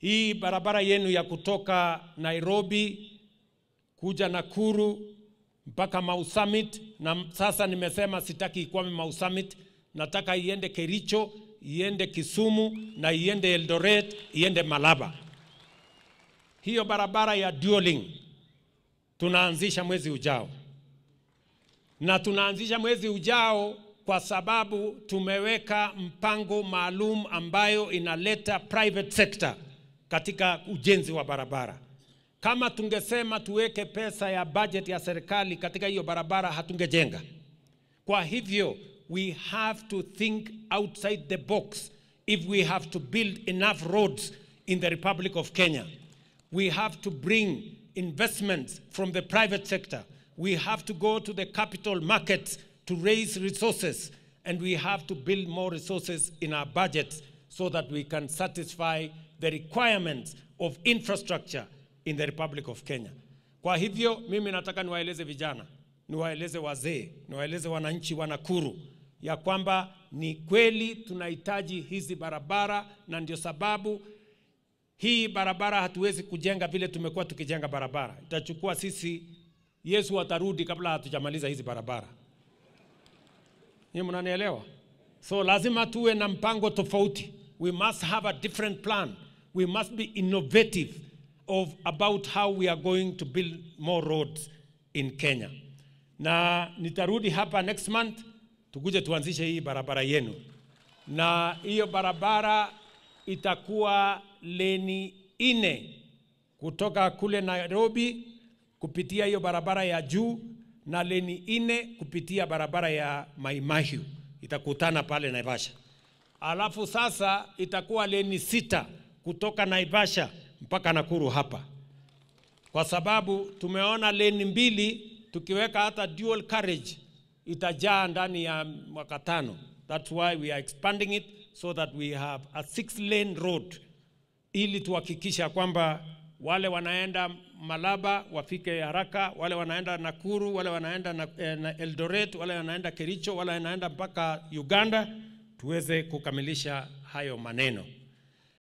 Hii barabara yenu ya kutoka Nairobi kuja Nakuru mpaka Mau Summit, na sasa nimesema sitaki ikwame Mau Summit, nataka iende Kericho, iende Kisumu na iende Eldoret, iende Malaba. Hiyo barabara ya dualing tunaanzisha mwezi ujao. Na tunaanzisha mwezi ujao kwa sababu tumeweka mpango maalum ambayo inaleta private sector katika ujenzi wa barabara. Kama tungesema tuweke pesa ya budget ya serikali katika hiyo barabara, hatungejenga. Kwa hivyo, we have to think outside the box if we have to build enough roads in the Republic of Kenya. We have to bring investments from the private sector. We have to go to the capital markets to raise resources, and we have to build more resources in our budgets so that we can satisfy the requirements of infrastructure in the Republic of Kenya. Kwa hivyo, mimi nataka niwaeleze vijana, niwaeleze wazee, niwaeleze wananchi wa Nakuru ya kwamba ni kweli tunahitaji hizi barabara, na ndio sababu hii barabara hatuwezi kujenga vile tumekuwa tukijenga barabara. Itachukua sisi, Yesu atarudi kabla hatujamaliza hizi barabara. Ni mnanielewa? So lazima tuwe na mpango tofauti. We must have a different plan. We must be innovative about how we are going to build more roads in Kenya. Na nitarudi hapa next month, tukuje tuanzishe hii barabara yenu. Na hiyo barabara itakuwa leni 4 kutoka kule Nairobi kupitia hiyo barabara ya juu, na leni 4 kupitia barabara ya Mai Mahiu, itakutana pale Naivasha. Alafu sasa itakuwa leni 6 kutoka Naivasha mpaka Nakuru hapa. Kwa sababu tumeona leni 2 tukiweka hata dual carriage itajaa ndani ya mwaka 5. That's why we are expanding it so that we have a 6-lane road, ili tuhakikisha kwamba wale wanaenda Malaba wafike haraka, wale wanaenda Nakuru, wale wanaenda na Eldoret, wale wanaenda Kericho, wale wanaenda mpaka Uganda, tuweze kukamilisha hayo maneno.